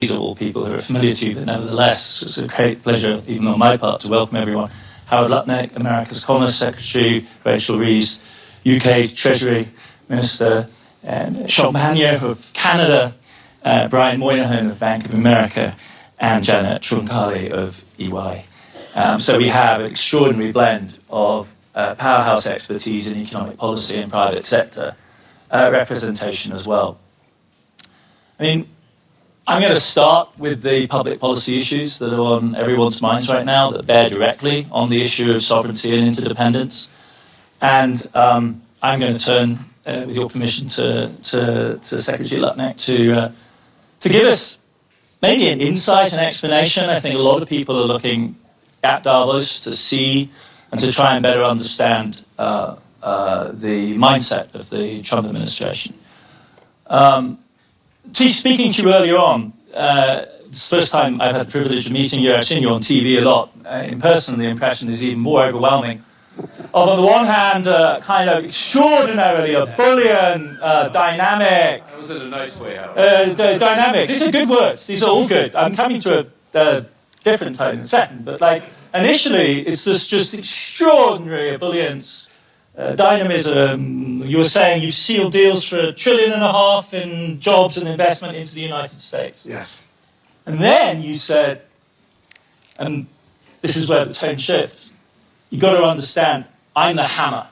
These are all people who are familiar to you, but nevertheless, it's a great pleasure, even on my part, to welcome everyone. Howard Lutnick, America's Commerce Secretary, Rachel Reeves, UK Treasury Minister, Sean Bagnier of Canada, Brian Moynihan of Bank of America, and Janet Truncali of EY. So we have an extraordinary blend of powerhouse expertise in economic policy and private sector representation as well. I mean, I'm going to start with the public policy issues that are on everyone's minds right now that bear directly on the issue of sovereignty and interdependence. And I'm going to turn, with your permission, to Secretary Lutnick to give us maybe an insight and explanation. I think a lot of people are looking at Davos to see and to try and better understand the mindset of the Trump administration. Speaking to you earlier on, it's the first time I've had the privilege of meeting you. I've seen you on TV a lot. In person, the impression is even more overwhelming. On the one hand, kind of extraordinarily ebullient, dynamic. That was in a nice way, Howard. Dynamic. These are good words. These are all good. I'm coming to a different tone in a second. But like initially, it's just extraordinary ebullience. Dynamism. You were saying you've sealed deals for $1.5 trillion in jobs and investment into the United States. Yes. And then you said, and this is where the tone shifts, you've got to understand, I'm the hammer.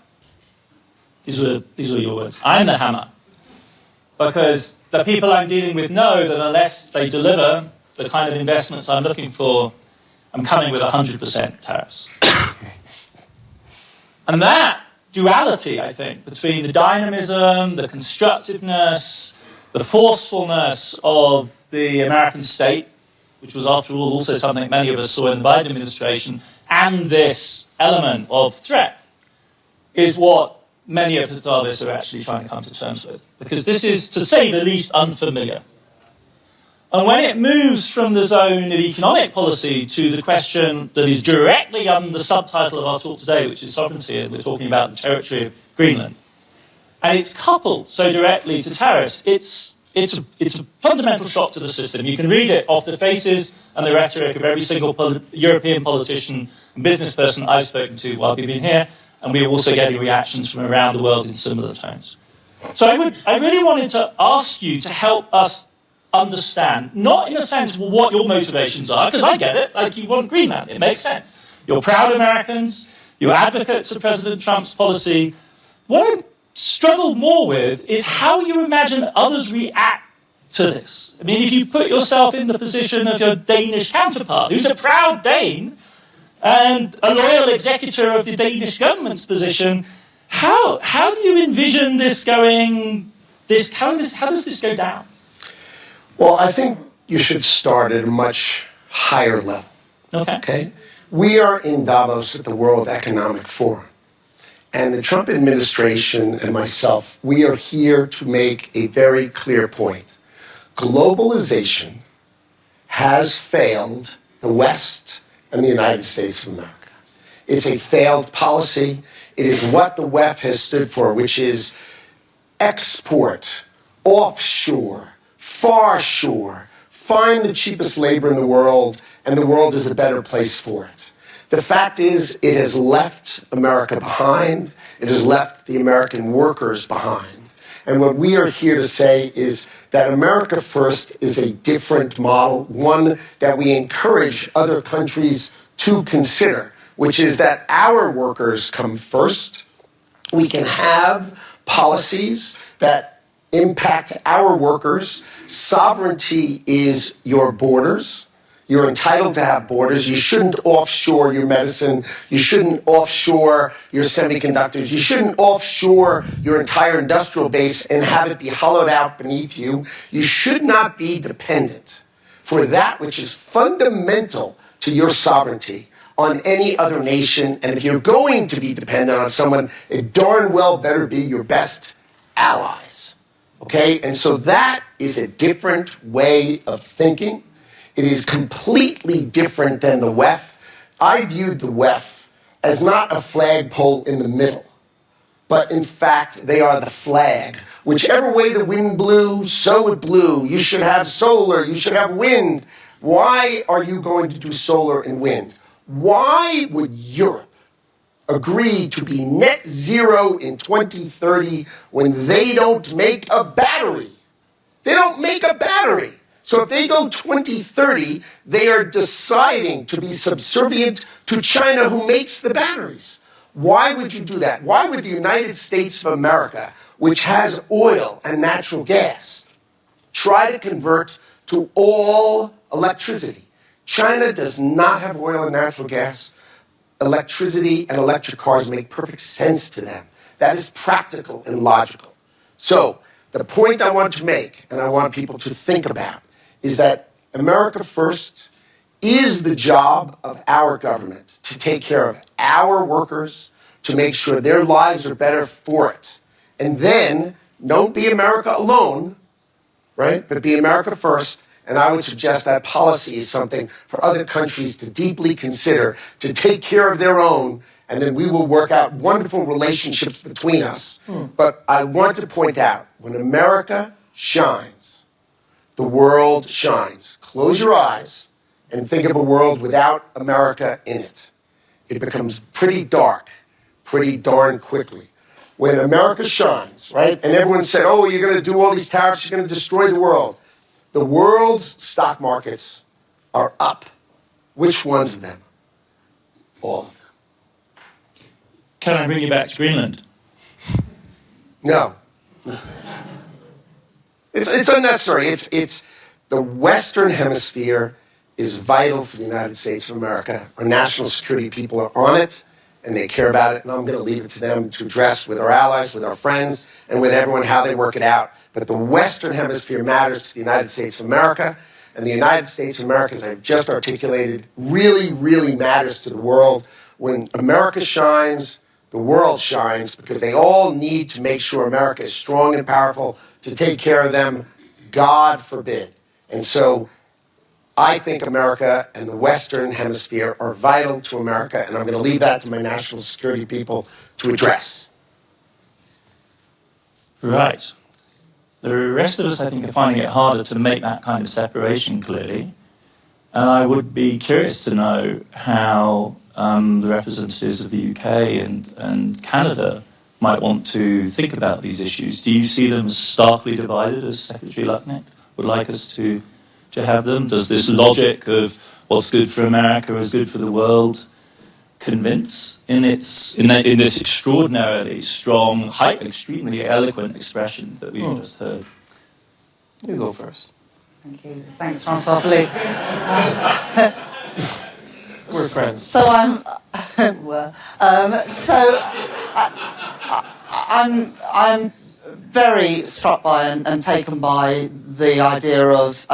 These were your words. I'm the hammer. Because the people I'm dealing with know that unless they deliver the kind of investments I'm looking for, I'm coming with 100% tariffs. And that duality, I think, between the dynamism, the constructiveness, the forcefulness of the American state, which was, after all, also something many of us saw in the Biden administration, and this element of threat, is what many of the Davos are actually trying to come to terms with. Because this is, to say the least, unfamiliar. And when it moves from the zone of economic policy to the question that is directly under the subtitle of our talk today, which is sovereignty, and we're talking about the territory of Greenland, and it's coupled so directly to tariffs, it's a fundamental shock to the system. You can read it off the faces and the rhetoric of every single European politician and business person I've spoken to while we've been here, and we're also getting reactions from around the world in similar tones. So I really wanted to ask you to help us understand, not in a sense of what your motivations are, because I get it, like you want Greenland, it makes sense. You're proud Americans, you're advocates of President Trump's policy. What I struggle more with is how you imagine others react to this. I mean, if you put yourself in the position of your Danish counterpart, who's a proud Dane and a loyal executor of the Danish government's position, how do you envision this going, how does this go down? Well, I think you should start at a much higher level. Okay? We are in Davos at the World Economic Forum. And the Trump administration and myself, we are here to make a very clear point. Globalization has failed the West and the United States of America. It's a failed policy. It is what the WEF has stood for, which is export, offshore, far shore, find the cheapest labor in the world, and the world is a better place for it. The fact is, it has left America behind. It has left the American workers behind. And what we are here to say is that America First is a different model, one that we encourage other countries to consider, which is that our workers come first. We can have policies that impact our workers. Sovereignty is your borders. You're entitled to have borders. You shouldn't offshore your medicine. You shouldn't offshore your semiconductors. You shouldn't offshore your entire industrial base and have it be hollowed out beneath you. You should not be dependent for that which is fundamental to your sovereignty on any other nation. And if you're going to be dependent on someone, it darn well better be your best allies. Okay? And so that is a different way of thinking. It is completely different than the WEF. I viewed the WEF as not a flagpole in the middle, but in fact, they are the flag. Whichever way the wind blew, so it blew. You should have solar, you should have wind. Why are you going to do solar and wind? Why would Europe agree to be net zero in 2030 when they don't make a battery? They don't make a battery. So if they go 2030, they are deciding to be subservient to China, who makes the batteries. Why would you do that? Why would the United States of America, which has oil and natural gas, try to convert to all electricity? China does not have oil and natural gas. Electricity and electric cars make perfect sense to them. That is practical and logical. So the point I want to make, and I want people to think about, is that America First is the job of our government to take care of our workers, to make sure their lives are better for it. And then, don't be America alone, right? But be America first. And I would suggest that policy is something for other countries to deeply consider, to take care of their own, and then we will work out wonderful relationships between us. But I want to point out, when America shines, the world shines. Close your eyes and think of a world without America in it. It becomes pretty dark, pretty darn quickly. When America shines, right, and everyone said, oh, you're going to do all these tariffs, you're going to destroy the world. The world's stock markets are up. Which ones of them? All of them. Can I bring you back to Greenland? No. It's unnecessary. It's the Western Hemisphere is vital for the United States of America. Our national security people are on it, and they care about it, and I'm going to leave it to them to address with our allies, with our friends, and with everyone how they work it out. But the Western Hemisphere matters to the United States of America, and the United States of America, as I've just articulated, really, really matters to the world. When America shines, the world shines, because they all need to make sure America is strong and powerful to take care of them, God forbid. And so I think America and the Western Hemisphere are vital to America, and I'm going to leave that to my national security people to address. Right. The rest of us, I think, are finding it harder to make that kind of separation clearly. And I would be curious to know how the representatives of the UK and Canada might want to think about these issues. Do you see them as starkly divided, as Secretary Lucknick would like us to have them? Does this logic of what's good for America is good for the world convince in this extraordinarily strong, extremely eloquent expression that we've just heard? You go first. Thank you. Thanks, Francois-Philippe. We're friends. So I'm very struck by and taken by the idea of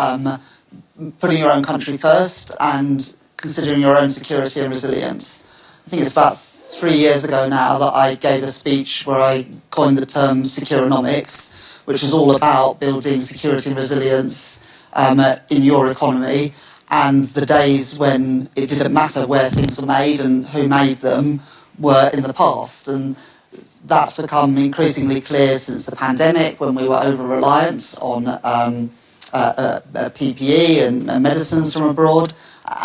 putting your own country first and considering your own security and resilience. I think it's about 3 years ago now that I gave a speech where I coined the term securonomics, which is all about building security and resilience in your economy, and the days when it didn't matter where things were made and who made them were in the past. And that's become increasingly clear since the pandemic, when we were over-reliant on PPE and medicines from abroad,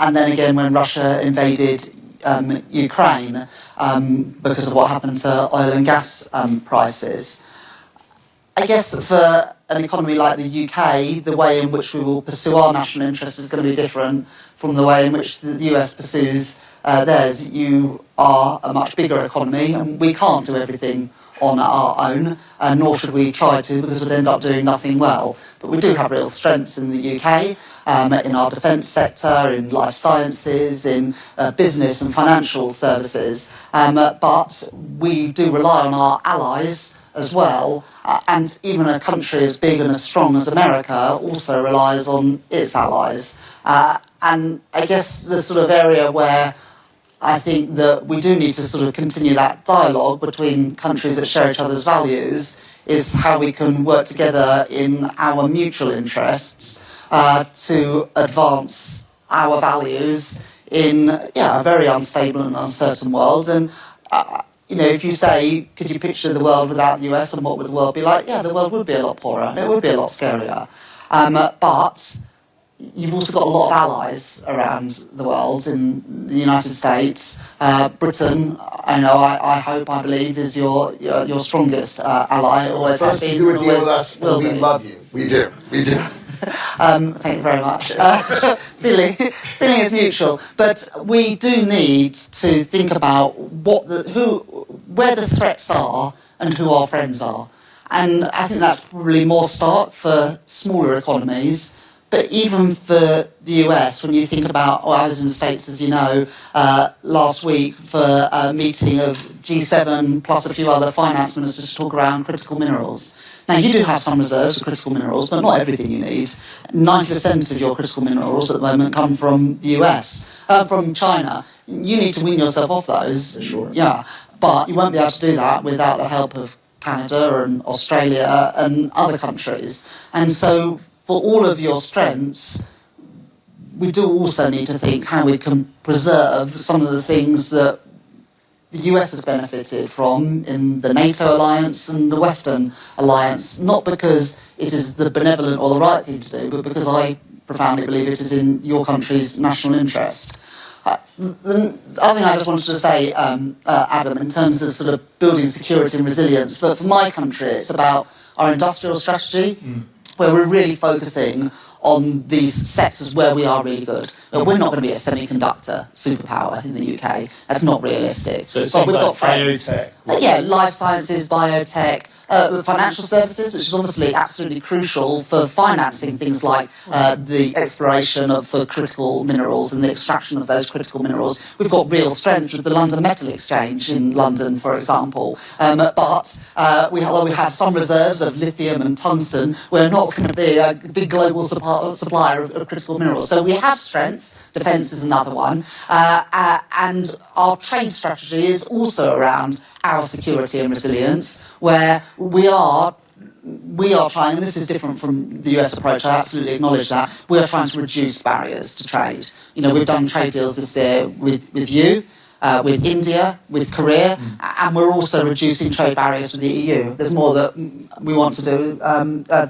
and then again when Russia invaded Ukraine because of what happened to oil and gas prices. I guess for an economy like the UK, the way in which we will pursue our national interest is going to be different from the way in which the US pursues theirs. You are a much bigger economy, and we can't do everything on our own, nor should we try to, because we'd end up doing nothing well. But we do have real strengths in the UK, in our defence sector, in life sciences, in business and financial services. But we do rely on our allies as well, and even a country as big and as strong as America also relies on its allies. And I guess the sort of area where I think that we do need to sort of continue that dialogue between countries that share each other's values is how we can work together in our mutual interests to advance our values in a very unstable and uncertain world. And if you say, could you picture the world without the US and what would the world be like? Yeah, the world would be a lot poorer. It would be a lot scarier. But you've also got a lot of allies around the world in the United States. Britain, I hope, I believe, is your strongest ally. Always has been. Do a deal with us, and we love you. We do. Thank you very much. Feeling is mutual, but we do need to think about where the threats are and who our friends are. And I think that's probably more stark for smaller economies. But even for the US, when you think about, I was in the States, as you know, last week for a meeting of G7 plus a few other finance ministers to talk around critical minerals. Now, you do have some reserves of critical minerals, but not everything you need. 90% of your critical minerals at the moment come from the US, from China. You need to wean yourself off those. Sure. Yeah, but you won't be able to do that without the help of Canada and Australia and other countries. And so, for all of your strengths, we do also need to think how we can preserve some of the things that the US has benefited from in the NATO alliance and the Western alliance, not because it is the benevolent or the right thing to do, but because I profoundly believe it is in your country's national interest. The other thing I just wanted to say, Adam, in terms of sort of building security and resilience, but for my country, it's about our industrial strategy, where we're really focusing on these sectors where we are really good. We're not going to be a semiconductor superpower in the UK. That's not realistic. So it's we've got biotech. Life sciences, biotech, financial services, which is obviously absolutely crucial for financing things like the exploration for critical minerals and the extraction of those critical minerals. We've got real strength with the London Metal Exchange in London, for example. But we have some reserves of lithium and tungsten. We're not going to be a big global supplier of critical minerals. So we have strengths. Defence is another one. And our trade strategy is also around our security and resilience, where we are trying, and this is different from the US approach, I absolutely acknowledge that, we are trying to reduce barriers to trade. We've done trade deals this year with you, with India, with Korea, and we're also reducing trade barriers with the EU. There's more that we want to do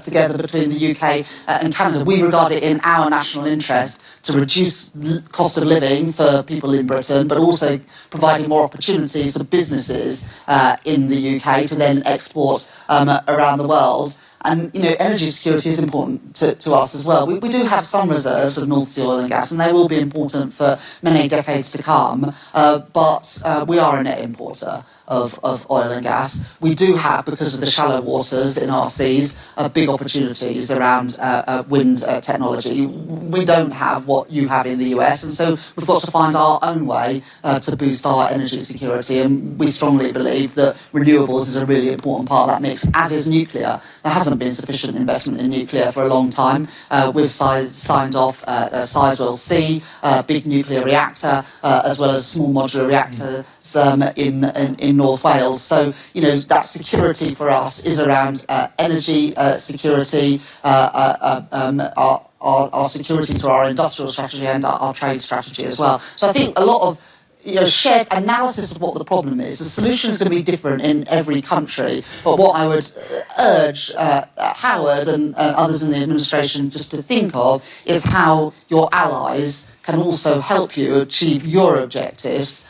together between the UK and Canada. We regard it in our national interest to reduce the cost of living for people in Britain, but also providing more opportunities for businesses in the UK to then export around the world. And, energy security is important to us as well. We do have some reserves of North Sea oil and gas, and they will be important for many decades to come, but we are a net importer of oil and gas. We do have, because of the shallow waters in our seas, big opportunities around wind technology. We don't have what you have in the US, and so we've got to find our own way to boost our energy security, and we strongly believe that renewables is a really important part of that mix, as is nuclear. There hasn't been sufficient investment in nuclear for a long time. We've signed off Sizewell C, big nuclear reactor, as well as small modular reactors in North Wales. So, that security for us is around energy security, our security through our industrial strategy and our trade strategy as well. So I think a lot of shared analysis of what the problem is. The solution is going to be different in every country, but what I would urge Howard and others in the administration just to think of is how your allies can also help you achieve your objectives,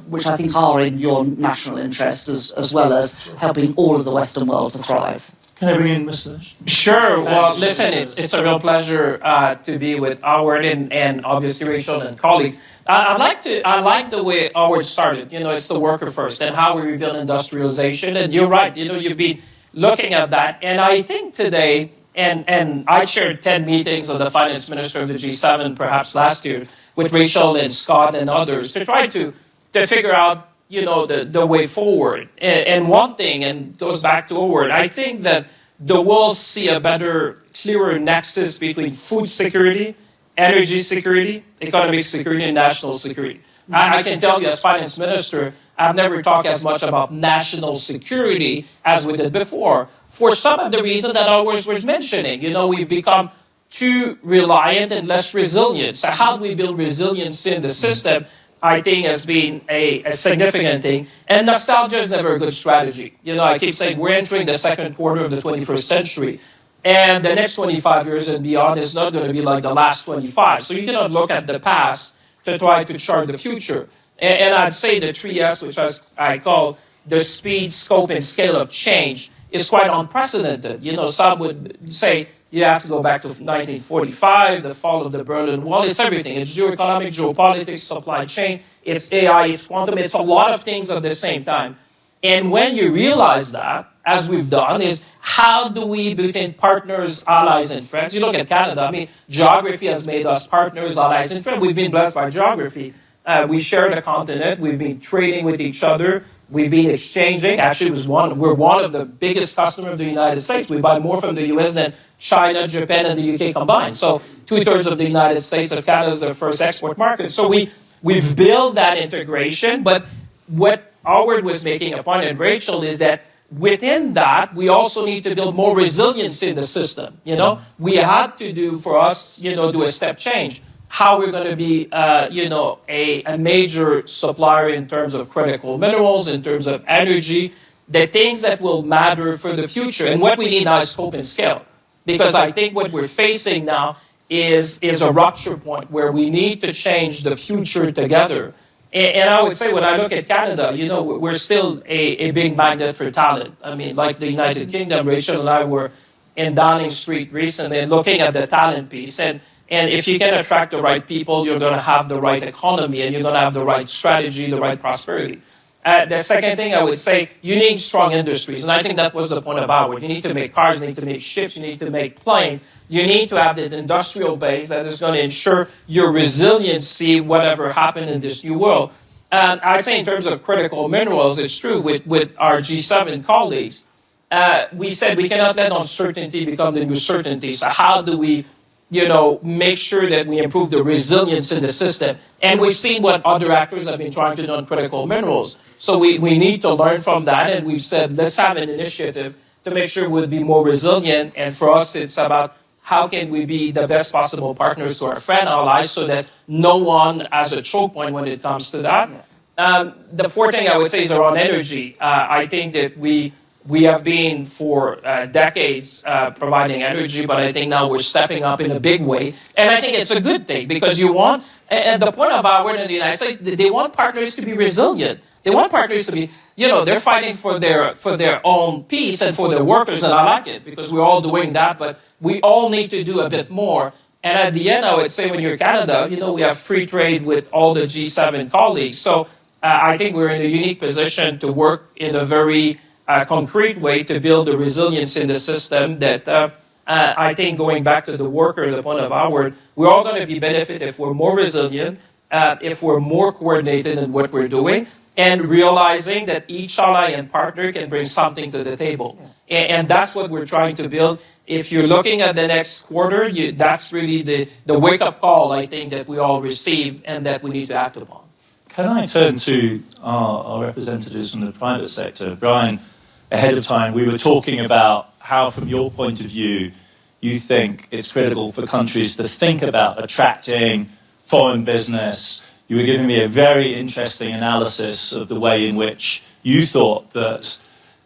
which I think are in your national interest, as well as helping all of the Western world to thrive. Can I bring in Mr. Sure. Well, listen, it's a real pleasure to be with Howard and obviously Rachel and colleagues. I like the way Howard started. It's the worker first and how we rebuild industrialization. And you're right. You've been looking at that. And I think today, and I chaired 10 meetings of the finance minister of the G7 perhaps last year with Rachel and Scott and others to try to figure out the way forward. And one thing, and goes back to Howard, I think that the world see a better, clearer nexus between food security, energy security, economic security, and national security. I can tell you as finance minister, I've never talked as much about national security as we did before. For some of the reasons that Howard was mentioning, we've become too reliant and less resilient. So how do we build resilience in the system I think has been a significant thing. And nostalgia is never a good strategy. I keep saying we're entering the second quarter of the 21st century. And the next 25 years and beyond is not going to be like the last 25. So you cannot look at the past to try to chart the future. And I'd say the 3S, which I call the speed, scope, and scale of change, is quite unprecedented. Some would say you have to go back to 1945, the fall of the Berlin Wall. It's everything. It's geoeconomic, geopolitics, supply chain. It's AI, it's quantum. It's a lot of things at the same time. And when you realize that, as we've done, is how do we between partners, allies, and friends? You look at Canada. Geography has made us partners, allies, and friends. We've been blessed by geography. We share the continent. We've been trading with each other. We've been exchanging. Actually, we're one of the biggest customers of the United States. We buy more from the U.S. than China, Japan, and the U.K. combined. So 2/3 of the United States of Canada is their first export market. So we've built that integration. But what Howard was making a point, and Rachel, is that within that, we also need to build more resilience in the system. We had to do a step change. How we're going to be, a major supplier in terms of critical minerals, in terms of energy, the things that will matter for the future. And what we need now is scope and scale. Because I think what we're facing now is a rupture point where we need to change the future together. And I would say when I look at Canada, we're still a big magnet for talent. Like the United Kingdom, Rachel and I were in Downing Street recently looking at the talent piece. And if you can attract the right people, you're going to have the right economy, and you're going to have the right strategy, the right prosperity. The second thing I would say, you need strong industries. And I think that was the point of Howard. You need to make cars, you need to make ships, you need to make planes. You need to have that industrial base that is going to ensure your resiliency, whatever happened in this new world. And I'd say in terms of critical minerals, it's true with our G7 colleagues. We said we cannot let uncertainty become the new certainty. So how do we make sure that we improve the resilience in the system? And we've seen what other actors have been trying to do on critical minerals. So we need to learn from that, and we've said, let's have an initiative to make sure we'll be more resilient. And for us, it's about how can we be the best possible partners to our friend allies so that no one has a choke point when it comes to that. The fourth thing I would say is around energy. I think that we have been for decades providing energy, but I think now we're stepping up in a big way. And I think it's a good thing because you want, and the point of Howard in the United States, they want partners to be resilient. They want partners to be, they're fighting for their own peace and for their workers, and I like it because we're all doing that, but we all need to do a bit more. And at the end, I would say when you're Canada, we have free trade with all the G7 colleagues. So I think we're in a unique position to work in a very concrete way to build the resilience in the system that I think going back to the worker, the point of Howard, we're all going to be benefit if we're more resilient, if we're more coordinated in what we're doing, and realizing that each ally and partner can bring something to the table. And that's what we're trying to build. If you're looking at the next quarter, that's really the wake-up call, I think, that we all receive and that we need to act upon. Can I turn to our representatives from the private sector? Brian, ahead of time, we were talking about how, from your point of view, you think it's critical for countries to think about attracting foreign business. You were giving me a very interesting analysis of the way in which you thought that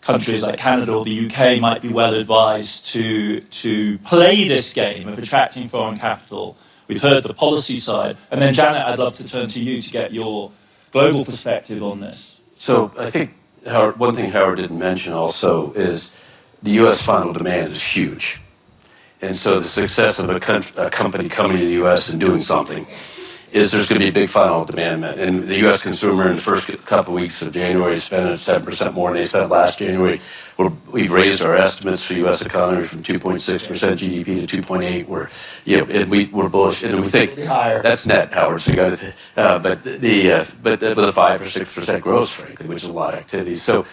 countries like Canada or the UK might be well advised to play this game of attracting foreign capital. We've heard the policy side. And then, Janet, I'd love to turn to you to get your global perspective on this. So I think one thing Howard didn't mention also is the U.S. final demand is huge. And so the success of a company coming to the U.S. and doing something is there's going to be a big final demand. And the U.S. consumer in the first couple of weeks of January is spending 7% more than they spent last January. We've raised our estimates for the U.S. economy from 2.6% GDP to 2.8%. We're bullish, and we think that's net, Howard. So you got to, but with a 5 or 6% growth, frankly, which is a lot of activity. So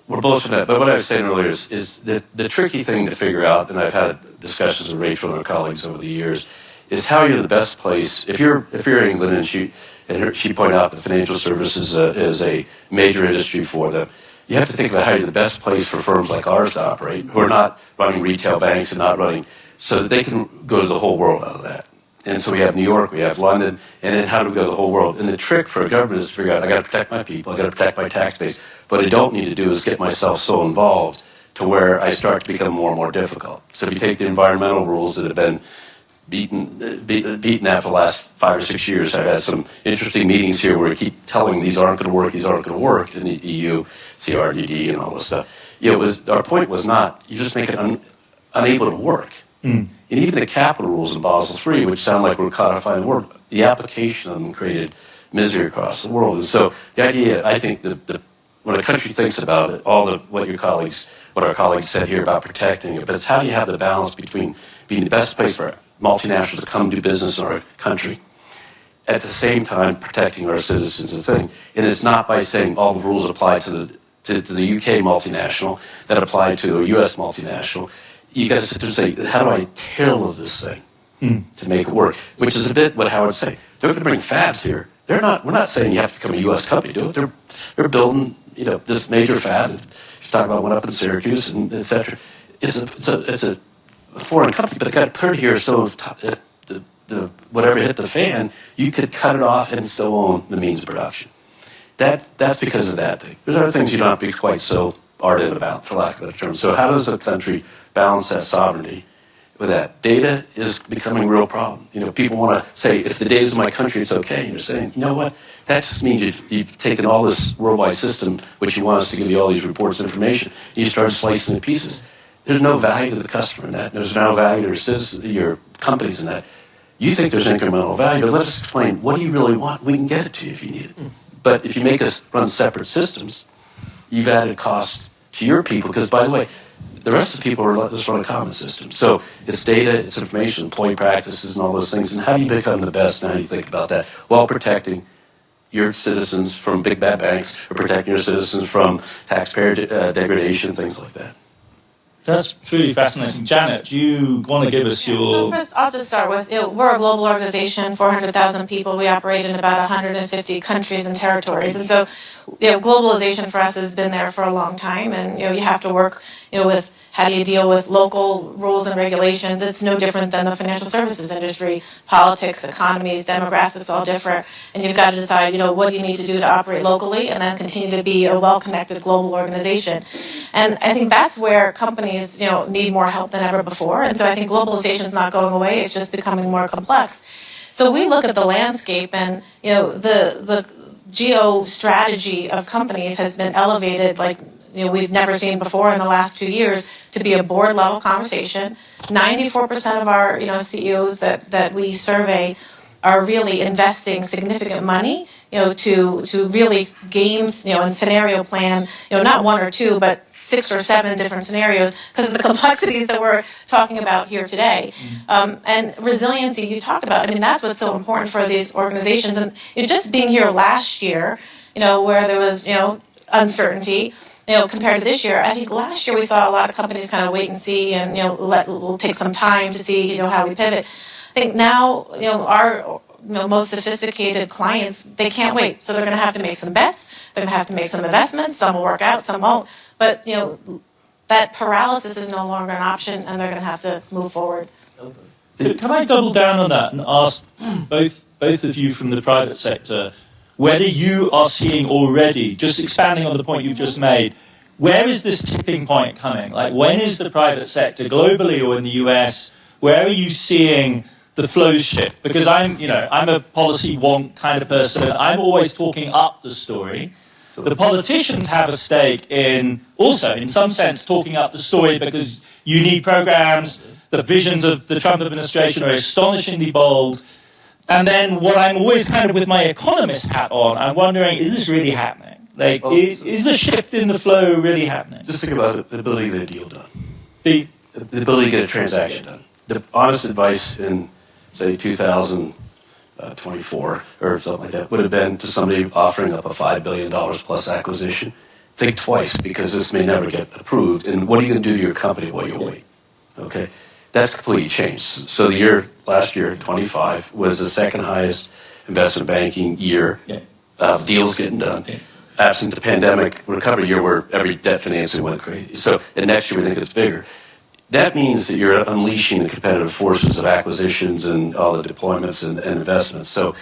we're bullish on that. But what I was saying earlier is the tricky thing to figure out, and I've had discussions with Rachel and her colleagues over the years, is how you're the best place. If you're England, and she pointed out that financial services is a major industry for them, you have to think about how you're the best place for firms like ours to operate, who are not running retail banks and not running, so that they can go to the whole world out of that. And so we have New York, we have London, and then how do we go to the whole world? And the trick for a government is to figure out, I got to protect my people, I got to protect my tax base. What I don't need to do is get myself so involved to where I start to become more and more difficult. So if you take the environmental rules that have been beaten at for the last 5 or 6 years, I've had some interesting meetings here where we keep telling these aren't going to work, these aren't going to work in the EU, CRDD and all this stuff. Our point was not, you just make it unable to work. And even the capital rules in Basel III, which sound like we're codifying the word, the application of them created misery across the world. And so the idea, I think, when a country thinks about it, what our colleagues said here about protecting it, but it's how do you have the balance between being the best place for multinationals to come do business in our country, at the same time protecting our citizens and thing. And it's not by saying all the rules apply to the UK multinational that apply to a US multinational. You got to sit there and say, how do I tailor this thing to make it work? Which is a bit what Howard's saying. They're going to bring fabs here. We're not saying you have to become a U.S. company to do it. They're building, this major fab. You talk about one up in Syracuse and et cetera. It's a foreign company, but they got to put it here so if whatever hit the fan, you could cut it off and still own the means of production. That's because of that thing. There's other things you don't have to be quite so ardent about, for lack of a better term. So how does a country balance that sovereignty with that? Data is becoming a real problem. People want to say, if the data's in my country, it's okay. And you're saying, you know what? That just means you've taken all this worldwide system, which you want us to give you all these reports and information, and you start slicing it to pieces. There's no value to the customer in that. There's no value to your citizens, your companies in that. You think there's incremental value, but let us explain, what do you really want? We can get it to you if you need it. But if you make us run separate systems, you've added cost to your people, because, by the way, the rest of the people are letting us run a common system. So it's data, it's information, employee practices, and all those things. And how do you become the best? And how do you think about that? While protecting your citizens from big bad banks, or protecting your citizens from taxpayer degradation, things like that. That's truly fascinating. Janet, do you want to give us your... So first, I'll just start with, we're a global organization, 400,000 people. We operate in about 150 countries and territories. And so, globalization for us has been there for a long time. And, you have to work, with how do you deal with local rules and regulations. It's no different than the financial services industry. Politics, economies, demographics, all different. And you've got to decide, what do you need to do to operate locally and then continue to be a well-connected global organization. And I think that's where companies, need more help than ever before. And so I think globalization is not going away. It's just becoming more complex. So we look at the landscape and, the geo-strategy of companies has been elevated like, we've never seen before in the last 2 years to be a board-level conversation. 94% of our, CEOs that we survey are really investing significant money, to really games, and scenario plan, not one or two, but 6 or 7 different scenarios because of the complexities that we're talking about here today. And resiliency you talked about, that's what's so important for these organizations. And just being here last year, where there was, uncertainty, compared to this year, I think last year we saw a lot of companies kind of wait and see and, we'll take some time to see, how we pivot. I think now, our most sophisticated clients, they can't wait. So they're going to have to make some bets. They're going to have to make some investments. Some will work out, some won't. But, that paralysis is no longer an option, and they're going to have to move forward. Can I double down on that and ask both of you from the private sector whether you are seeing already, just expanding on the point you've just made, where is this tipping point coming? Like, when is the private sector, globally or in the US, where are you seeing the flows shift? Because I'm a policy wonk kind of person. I'm always talking up the story. The politicians have a stake in, also, in some sense, talking up the story because you need programs. The visions of the Trump administration are astonishingly bold. And then what I'm always kind of with my economist hat on, I'm wondering, is this really happening? Like, is the shift in the flow really happening? Just think about the ability to get a deal done. The ability to get a transaction done. The honest advice in, say, 2024 or something like that would have been to somebody offering up a $5 billion plus acquisition. Think twice because this may never get approved. And what are you going to do to your company while you wait? Okay? That's completely changed. So last year, 25, was the second highest investment banking year. Deals getting done. Absent the pandemic recovery year where every debt financing went crazy. So, and next year we think it's bigger. that means that you're unleashing the competitive forces of acquisitions and all the deployments and investments. So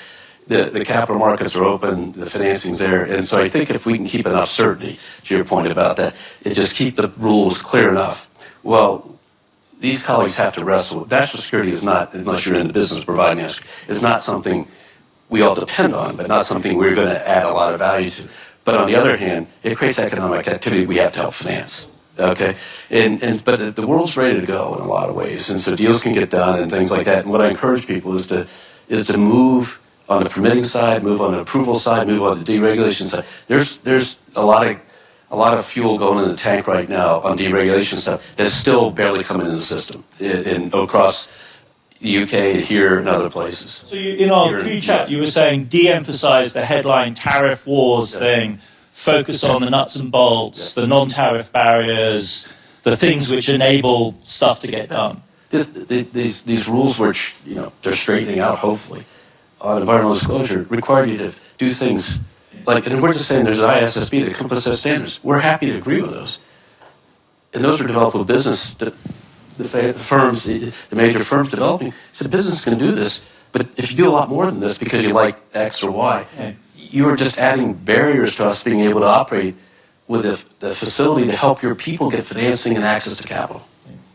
the capital markets are open, the financing's there, and so I think if we can keep enough certainty, to your point about that, and just keep the rules clear enough, well, these colleagues have to wrestle. National security is not, unless you're in the business of providing national security, is not something we all depend on, but not something we're going to add a lot of value to. But on the other hand, it creates economic activity we have to help finance. Okay, but the world's ready to go in a lot of ways, and so deals can get done and things like that. And what I encourage people is to move on the permitting side, move on the approval side, move on the deregulation side. There's a lot of fuel going in the tank right now on deregulation stuff that's still barely coming in the system across the UK, here, and other places. So in our pre-chat, you were saying de-emphasize the headline tariff wars thing. Focus on the nuts and bolts, the non-tariff barriers, the things which enable stuff to get done. These rules, which they're straightening out, hopefully, on environmental disclosure, require you to do things like, and we're just saying there's an ISSB that comes with set standards. We're happy to agree with those, and those are developed with business. The firms, the major firms developing, so business can do this, but if you do a lot more than this because you like X or Y. Yeah. You are just adding barriers to us being able to operate with a facility to help your people get financing and access to capital.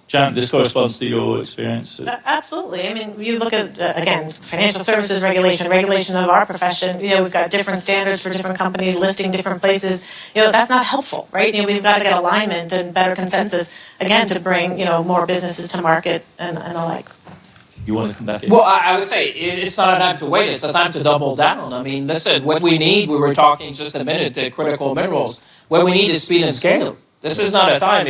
Jan, this corresponds to your experience? Absolutely. I mean, you look at, again, financial services regulation of our profession. We've got different standards for different companies listing different places. That's not helpful, right? We've got to get alignment and better consensus, again, to bring, more businesses to market and the like. You want to come back in? Well, I would say it's not a time to wait. It's a time to double down. I mean, listen, what we need, we were talking just a minute to critical minerals. What we need is speed and scale. This is not a time.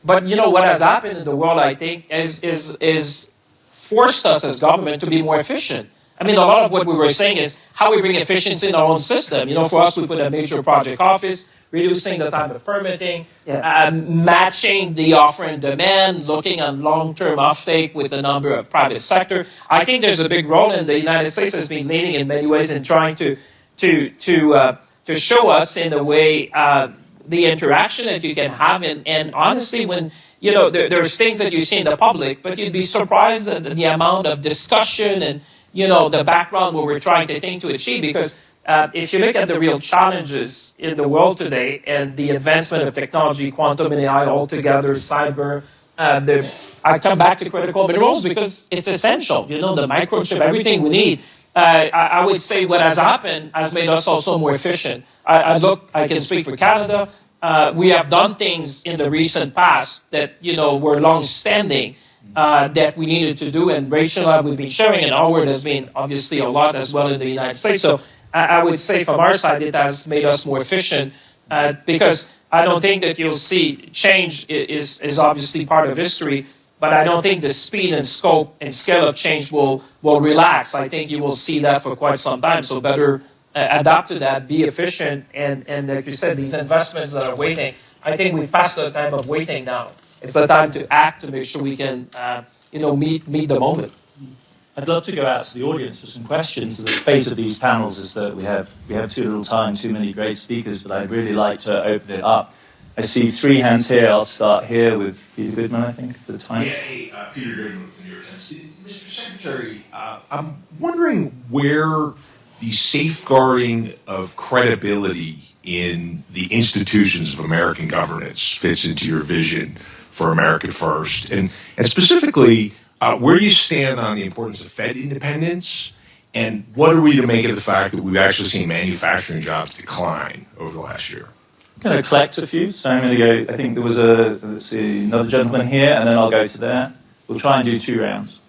But what has happened in the world, I think, is forced us as government to be more efficient. I mean, a lot of what we were saying is how we bring efficiency in our own system. For us, we put a major project office, reducing the time of permitting, matching the offer and demand, looking at long-term offtake with the number of private sector. I think there's a big role, and the United States has been leading in many ways in trying to show us in a way the interaction that you can have. And honestly, when there's things that you see in the public, but you'd be surprised at the amount of discussion and the background what we're trying to think to achieve, because if you look at the real challenges in the world today and the advancement of technology, quantum and AI altogether, cyber, I come back to critical minerals because it's essential. The microchip, everything we need. I would say what has happened has made us also more efficient. I can speak for Canada. We have done things in the recent past that, were long-standing. That we needed to do, and Rachel and I, we've been sharing, and Howard has been obviously a lot as well in the United States. So I would say from our side, it has made us more efficient because I don't think that you'll see change is obviously part of history, but I don't think the speed and scope and scale of change will relax. I think you will see that for quite some time. So better adapt to that, be efficient, and like you said, these investments that are waiting, I think we've passed the time of waiting now. It's the time to act to make sure we can, meet the moment. I'd love to go out to the audience for some questions. The fate of these panels is that we have too little time, too many great speakers, but I'd really like to open it up. I see 3 hands here. I'll start here with Peter Goodman, I think, for the time. Yeah, Peter Goodman with the New York Times. Mr. Secretary, I'm wondering where the safeguarding of credibility in the institutions of American governance fits into your vision for America First, and specifically, where do you stand on the importance of Fed independence, and what are we to make of the fact that we've actually seen manufacturing jobs decline over the last year? I'm going to collect a few, so I'm going to go, I think there was another gentleman here, and then I'll go to there. We'll try and do 2 rounds.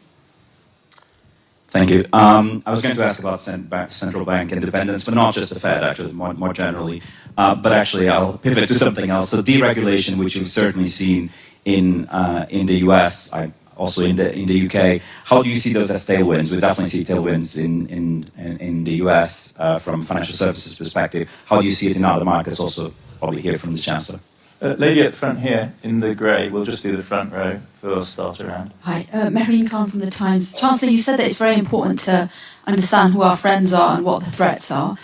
Thank you. I was going to ask about central bank independence, but not just the Fed, actually, more generally. But actually, I'll pivot to something else. So deregulation, which we've certainly seen in the US, also in the UK. How do you see those as tailwinds? We definitely see tailwinds in the US from financial services perspective. How do you see it in other markets? Also, probably hear from the Chancellor. Lady at the front here in the grey. We'll just do the front row for the start round. Hi, Mehreen Khan from the Times. Chancellor, you said that it's very important to understand who our friends are and what the threats are.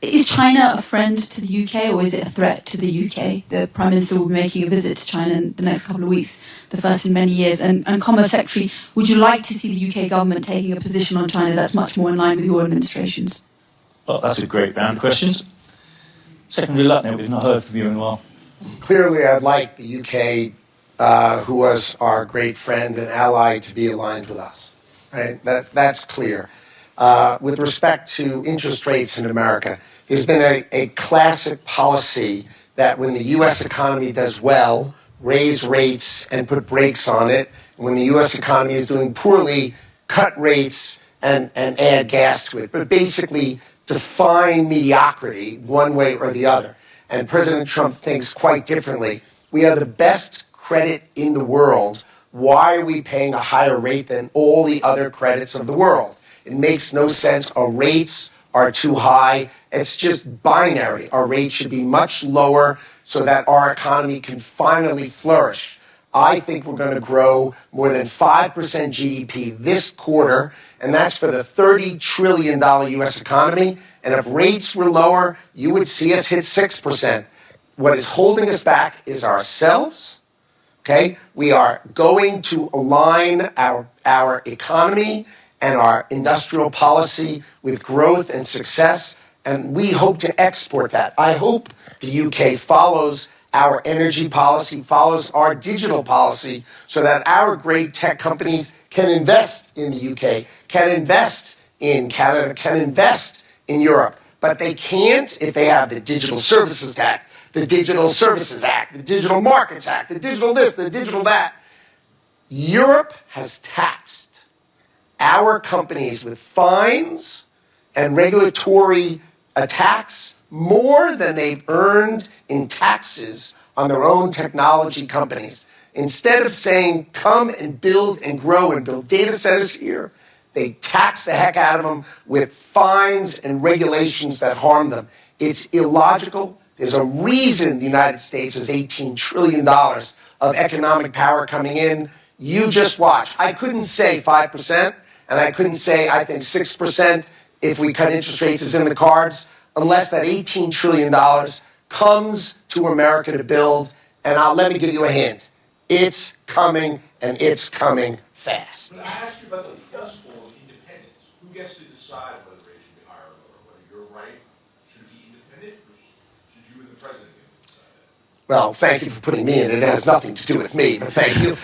Is China a friend to the UK or is it a threat to the UK? The Prime Minister will be making a visit to China in the next couple of weeks, the first in many years. And Commerce Secretary, would you like to see the UK government taking a position on China that's much more in line with your administration's? Well, that's a great round of questions. Secretary Lutner, we've not heard from you in a while. Clearly, I'd like the UK, who was our great friend and ally, to be aligned with us. Right? That's clear. With respect to interest rates in America, there's been a classic policy that when the U.S. economy does well, raise rates and put brakes on it. And when the U.S. economy is doing poorly, cut rates and add gas to it. But basically define mediocrity one way or the other. And President Trump thinks quite differently. We are the best credit in the world. Why are we paying a higher rate than all the other credits of the world? It makes no sense. Our rates are too high. It's just binary. Our rates should be much lower so that our economy can finally flourish. I think we're going to grow more than 5% GDP this quarter, and that's for the $30 trillion U.S. economy. And if rates were lower, you would see us hit 6%. What is holding us back is ourselves. Okay? We are going to align our economy and our industrial policy with growth and success, and we hope to export that. I hope the UK follows our energy policy, follows our digital policy, so that our great tech companies can invest in the UK, can invest in Canada, can invest in Europe. But they can't if they have the Digital Services Act, the Digital Services Act, the Digital Markets Act, the digital this, the digital that. Europe has taxed our companies with fines and regulatory attacks more than they've earned in taxes on their own technology companies. Instead of saying, come and build and grow and build data centers here, they tax the heck out of them with fines and regulations that harm them. It's illogical. There's a reason the United States has $18 trillion of economic power coming in. You just watch. I couldn't say 5%, and I couldn't say, I think, 6% if we cut interest rates is in the cards, unless that $18 trillion comes to America to build. And let me give you a hint. It's coming, and it's coming fast. But I asked you about the principle of independence. Who gets to decide whether rates should be higher or lower? Whether you're right, should it be independent, or should you and the president decide that? Well, thank you for putting me in. It has nothing to do with me, but thank you.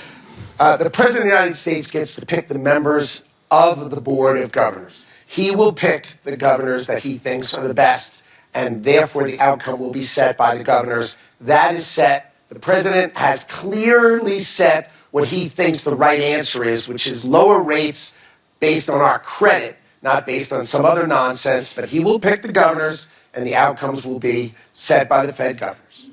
The President of the United States gets to pick the members of the Board of Governors. He will pick the governors that he thinks are the best, and therefore the outcome will be set by the governors. That is set. The President has clearly set what he thinks the right answer is, which is lower rates based on our credit, not based on some other nonsense, but he will pick the governors, and the outcomes will be set by the Fed governors.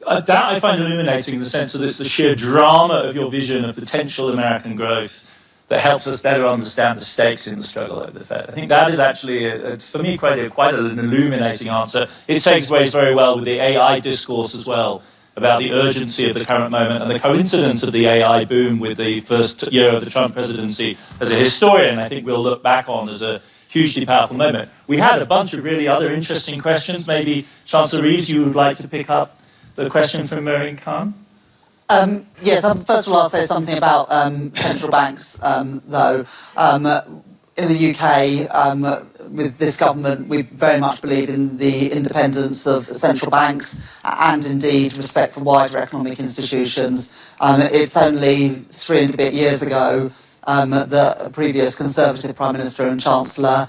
That I find illuminating in the sense that it's the sheer drama of your vision of potential American growth that helps us better understand the stakes in the struggle over the Fed. I think that is actually, for me, quite an illuminating answer. It segues very well with the AI discourse as well, about the urgency of the current moment and the coincidence of the AI boom with the first year of the Trump presidency. As a historian, I think we'll look back on as a hugely powerful moment. We had a bunch of really other interesting questions. Maybe, Chancellor Reeves, you would like to pick up the question from Maureen Khan? Yes, first of all, I'll say something about central banks, though. In the UK, with this government, we very much believe in the independence of central banks and, indeed, respect for wider economic institutions. It's only 3 and a bit years ago that a previous Conservative Prime Minister and Chancellor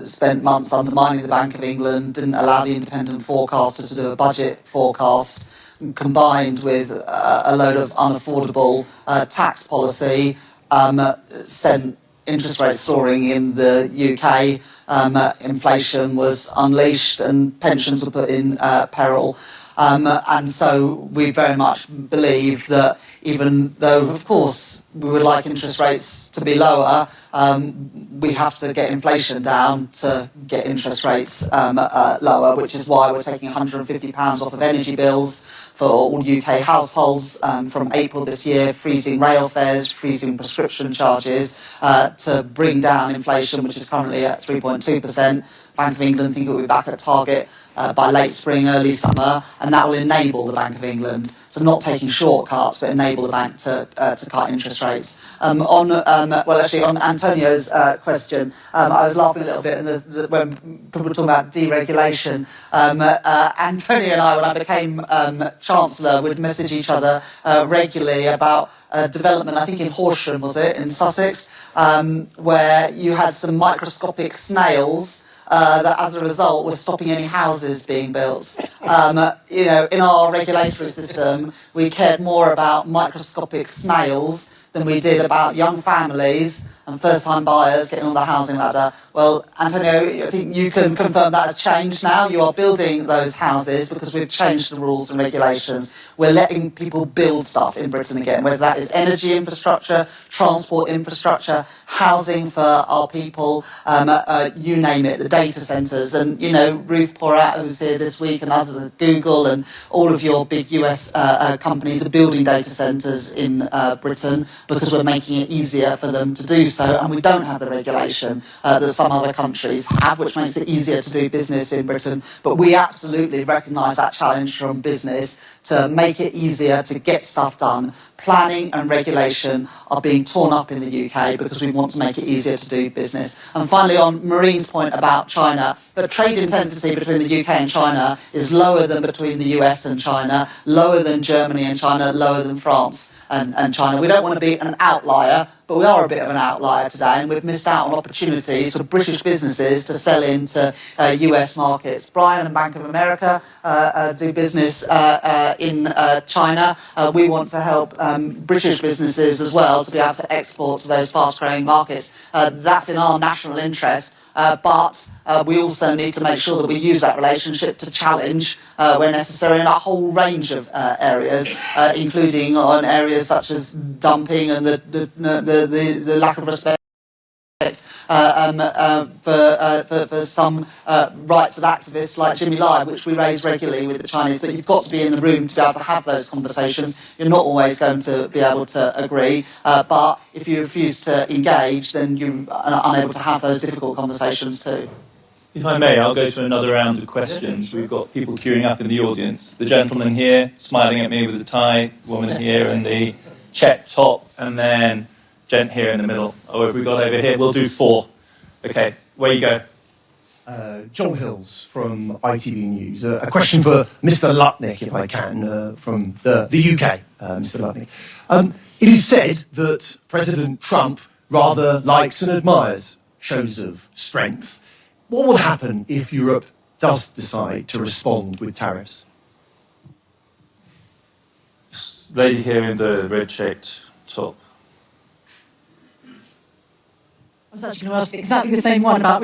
spent months undermining the Bank of England, didn't allow the independent forecaster to do a budget forecast, combined with a load of unaffordable tax policy, sent interest rates soaring in the UK, inflation was unleashed and pensions were put in peril. And so we very much believe that even though, of course, we would like interest rates to be lower, we have to get inflation down to get interest rates lower, which is why we're taking £150 off of energy bills for all UK households from April this year, freezing rail fares, freezing prescription charges to bring down inflation, which is currently at 3.9%. 2.2%. Bank of England think it will be back at target by late spring, early summer, and that will enable the Bank of England, so not taking shortcuts, but enable the bank to cut interest rates. On Antonio's question, I was laughing a little bit when people were talking about deregulation. Antonio and I, when I became Chancellor, would message each other regularly about development, I think in Horsham, was it, in Sussex, where you had some microscopic snails that as a result were stopping any houses being built. In our regulatory system, we cared more about microscopic snails than we did about young families and first-time buyers getting on the housing ladder. Well, Antonio, I think you can confirm that has changed now. You are building those houses because we've changed the rules and regulations. We're letting people build stuff in Britain again, whether that is energy infrastructure, transport infrastructure, housing for our people, you name it, the data centres. And, Ruth Porat, who's here this week, and others at Google and all of your big US companies are building data centres in Britain because we're making it easier for them to do so, and we don't have the regulation that some other countries have, which makes it easier to do business in Britain. But we absolutely recognise that challenge from business to make it easier to get stuff done. Planning and regulation are being torn up in the UK because we want to make it easier to do business. And finally, on Marine's point about China, the trade intensity between the UK and China is lower than between the US and China, lower than Germany and China, lower than France and China. We don't want to be an outlier, but we are a bit of an outlier today, and we've missed out on opportunities for British businesses to sell into US markets. Brian and Bank of America do business in China. We want to help British businesses as well to be able to export to those fast-growing markets. That's in our national interest, but we also need to make sure that we use that relationship to challenge where necessary in a whole range of areas, including on areas such as dumping and the lack of respect for some rights of activists like Jimmy Lai, which we raise regularly with the Chinese. But you've got to be in the room to be able to have those conversations. You're not always going to be able to agree, but if you refuse to engage, then you're unable to have those difficult conversations too. If I may, I'll go to another round of questions. We've got people queuing up in the audience. The gentleman here, smiling at me with the tie, woman here in the check top, and then gent here in the middle. Oh, have we got over here? We'll do 4. Okay, where you go? John Hills from ITV News. A question for Mr. Lutnick, if I can, from the UK, Mr. Lutnick. It is said that President Trump rather likes and admires shows of strength. What will happen if Europe does decide to respond with tariffs? This lady here in the red-shaped top. I was actually going to ask exactly the same one about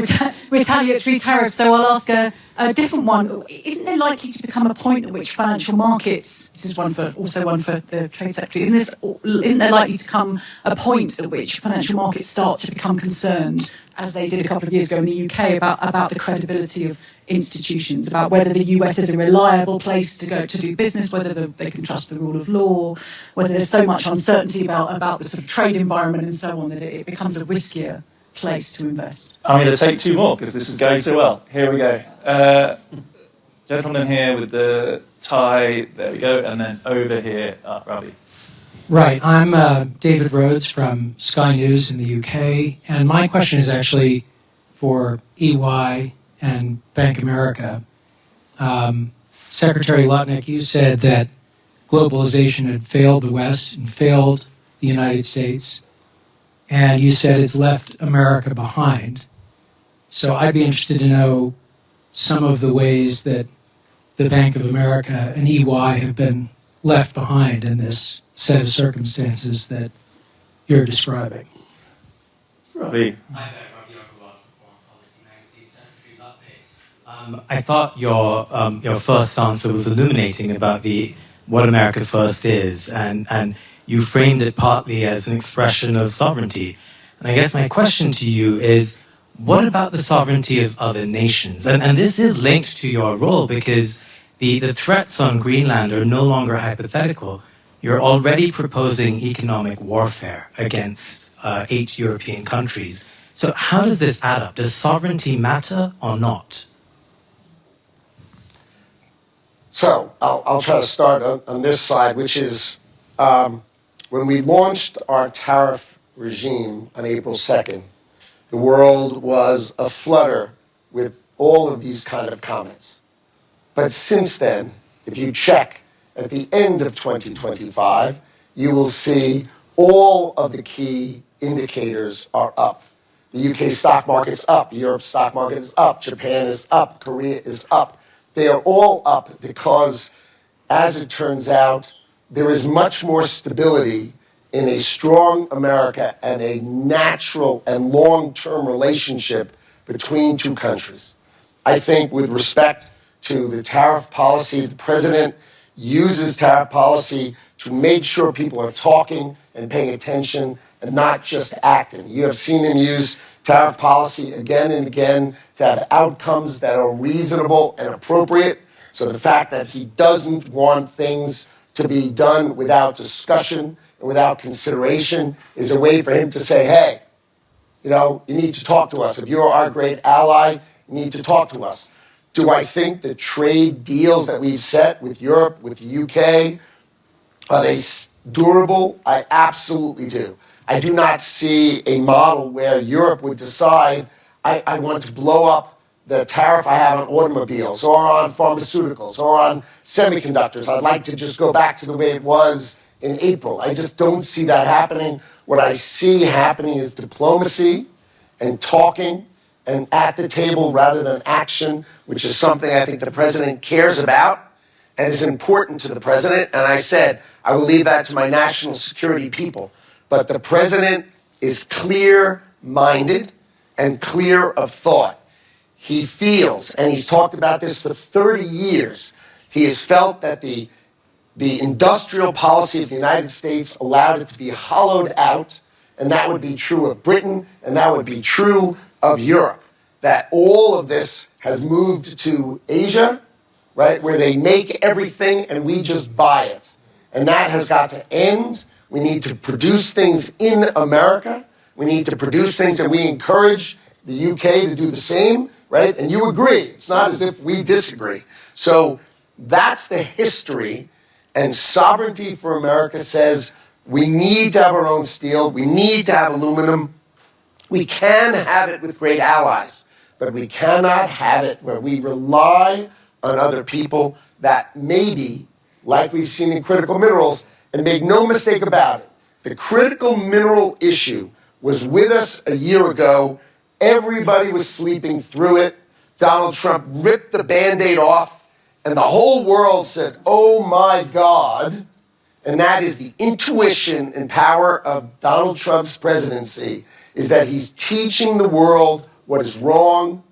retaliatory tariffs, so I'll ask a different one. Isn't there likely to become a point at which financial markets, this is one for the Trade Secretary, isn't there likely to come a point at which financial markets start to become concerned, as they did a couple of years ago in the UK, about the credibility of institutions, about whether the US is a reliable place to go to do business, whether they can trust the rule of law, whether there's so much uncertainty about the sort of trade environment and so on that it becomes a riskier place to invest? I'm going to take 2 more because this is going so well. Here we go. Gentleman here with the tie, there we go, and then over here, Ravi. Right, I'm David Rhodes from Sky News in the UK, and my question is actually for EY and Bank of America. Secretary Lutnick, you said that globalization had failed the West and failed the United States, and you said it's left America behind. So I'd be interested to know some of the ways that the Bank of America and EY have been left behind in this set of circumstances that you're describing. Ravi. Hi there, Ravi Agarwal from Foreign Policy Magazine. Secretary Lutnick, I thought your first answer was illuminating about what America First is, and you framed it partly as an expression of sovereignty. And I guess my question to you is, what about the sovereignty of other nations? And this is linked to your role because the threats on Greenland are no longer hypothetical. You're already proposing economic warfare against 8 European countries. So how does this add up? Does sovereignty matter or not? So I'll try to start on this side, which is when we launched our tariff regime on April 2nd, the world was aflutter with all of these kind of comments. But since then, if you check at the end of 2025, you will see all of the key indicators are up. The UK stock market's up, Europe's stock market is up, Japan is up, Korea is up. They are all up because, as it turns out, there is much more stability in a strong America and a natural and long-term relationship between two countries. I think with respect to the tariff policy, the president uses tariff policy to make sure people are talking and paying attention and not just acting. You have seen him use tariff policy again and again to have outcomes that are reasonable and appropriate. So the fact that he doesn't want things to be done without discussion and without consideration is a way for him to say, hey, you need to talk to us. If you're our great ally, you need to talk to us. Do I think the trade deals that we've set with Europe, with the UK, are they durable? I absolutely do. I do not see a model where Europe would decide, I want to blow up the tariff I have on automobiles or on pharmaceuticals or on semiconductors. I'd like to just go back to the way it was in April. I just don't see that happening. What I see happening is diplomacy and talking and at the table rather than action, which is something I think the president cares about and is important to the president. And I said, I will leave that to my national security people. But the president is clear-minded and clear of thought. He feels, and he's talked about this for 30 years, he has felt that the industrial policy of the United States allowed it to be hollowed out, and that would be true of Britain, and that would be true of Europe. That all of this has moved to Asia, right, where they make everything and we just buy it. And that has got to end. We need to produce things in America. We need to produce things, and we encourage the UK to do the same, right? And you agree. It's not as if we disagree. So that's the history. And sovereignty for America says we need to have our own steel. We need to have aluminum. We can have it with great allies, but we cannot have it where we rely on other people that maybe, like we've seen in critical minerals, and make no mistake about it, the critical mineral issue was with us a year ago. Everybody was sleeping through it. Donald Trump ripped the Band-Aid off, and the whole world said, oh my God. And that is the intuition and power of Donald Trump's presidency, is that he's teaching the world what is wrong,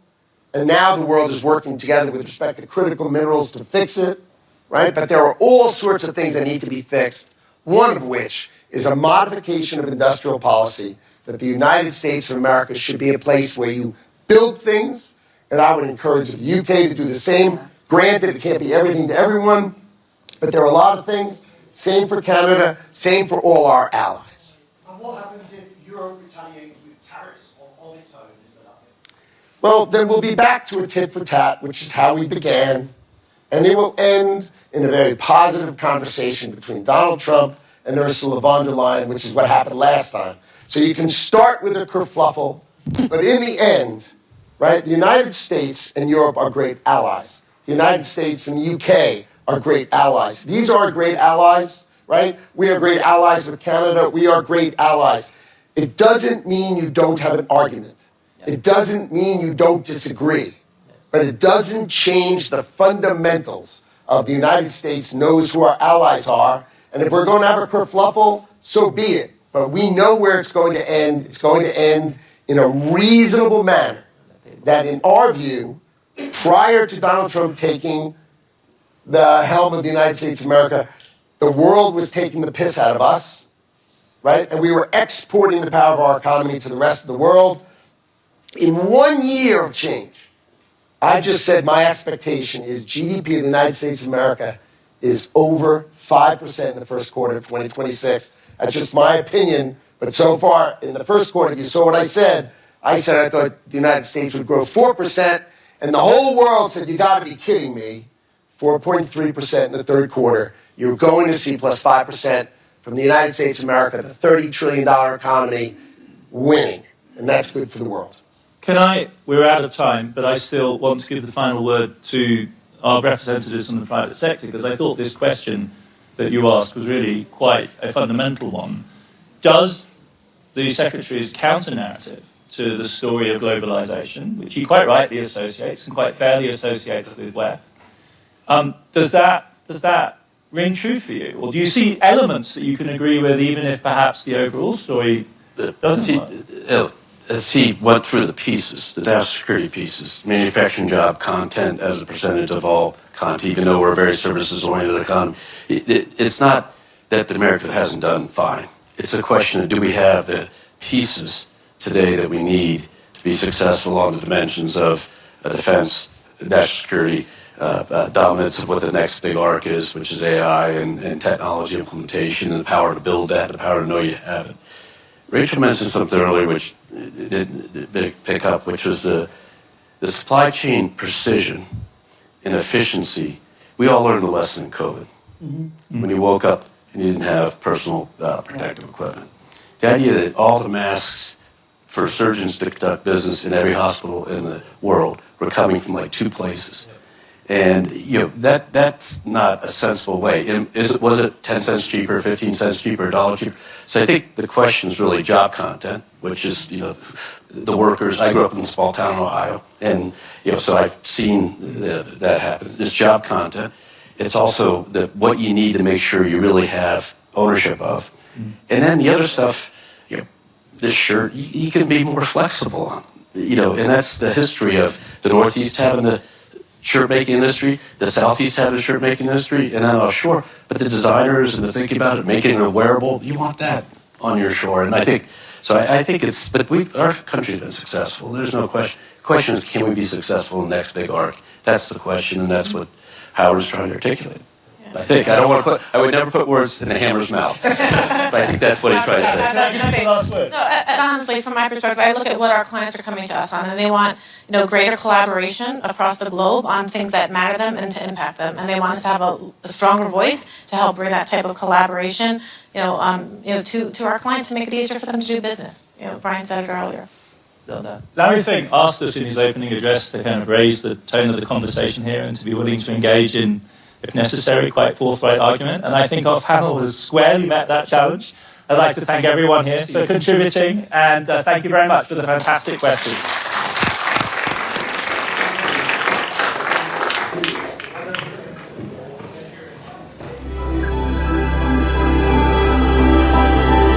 and now the world is working together with respect to critical minerals to fix it, right? But there are all sorts of things that need to be fixed, one of which is a modification of industrial policy, that the United States of America should be a place where you build things, and I would encourage the UK to do the same. Granted, it can't be everything to everyone, but there are a lot of things. Same for Canada, same for all our allies. And what happens if Europe retaliates with tariffs on its own, Mr. Lutnick? Well, then we'll be back to a tit for tat, which is how we began, and it will end in a very positive conversation between Donald Trump and Ursula von der Leyen, which is what happened last time. So you can start with a kerfluffle, but in the end, right, the United States and Europe are great allies. The United States and the UK are great allies. These are great allies, right? We are great allies with Canada. We are great allies. It doesn't mean you don't have an argument. It doesn't mean you don't disagree. But it doesn't change the fundamentals of the United States knows who our allies are. And if we're going to have a kerfluffle, so be it. But we know where it's going to end. It's going to end in a reasonable manner that, in our view, prior to Donald Trump taking the helm of the United States of America, the world was taking the piss out of us, right? And we were exporting the power of our economy to the rest of the world. In 1 year of change, I just said my expectation is GDP of the United States of America is over 5% in the first quarter of 2026. That's just my opinion. But so far, in the first quarter, if you saw what I said, I said I thought the United States would grow 4%, and the whole world said, you got to be kidding me. 4.3% in the third quarter. You're going to see plus 5% from the United States of America, the $30 trillion economy, winning. And that's good for the world. We're out of time, but I still want to give the final word to our representatives from the private sector, because I thought this question that you asked was really quite a fundamental one. Does the Secretary's counter-narrative to the story of globalization, which he quite rightly associates and quite fairly associates with WEF, does that ring true for you? Or do you see elements that you can agree with, even if perhaps the overall story doesn't work? As he went through the pieces, the national security pieces, manufacturing job content as a percentage of all content, even though we're a very services-oriented economy, it's not that America hasn't done fine. It's a question of, do we have the pieces today that we need to be successful on the dimensions of defense, national security, dominance of what the next big arc is, which is AI and technology implementation, and the power to build that, and the power to know you have it. Rachel mentioned something earlier which didn't pick up, which was the supply chain precision and efficiency. We all learned the lesson in COVID. Mm-hmm. When you woke up and you didn't have personal protective equipment. The idea that all the masks for surgeons to conduct business in every hospital in the world were coming from like 2 places. And that's not a sensible way. Was it 10 cents cheaper, 15 cents cheaper, $1 cheaper? So I think the question is really job content, which is the workers. I grew up in a small town in Ohio, and so I've seen that happen. It's job content. It's also what you need to make sure you really have ownership of, and then the other stuff. This shirt you can be more flexible on. And that's the history of the Northeast having the shirt-making industry, the Southeast having a shirt-making industry, and then offshore. But the designers and the thinking about it, making it wearable, you want that on your shore. And I think it's. But our country's been successful. There's no question. The question is, can we be successful in the next big arc? That's the question, and that's what Howard is trying to articulate. I think I would never put words in the hammer's mouth, but I think that's what he tried to say. And honestly, from my perspective, I look at what our clients are coming to us on, and they want greater collaboration across the globe on things that matter them and to impact them, and they want us to have a stronger voice to help bring that type of collaboration, to our clients to make it easier for them to do business. Brian said it earlier. Larry Fink asked us in his opening address to kind of raise the tone of the conversation here and to be willing to engage in, if necessary, quite forthright argument. And I think our panel has squarely met that challenge. I'd like to thank everyone here for contributing, and thank you very much for the fantastic questions.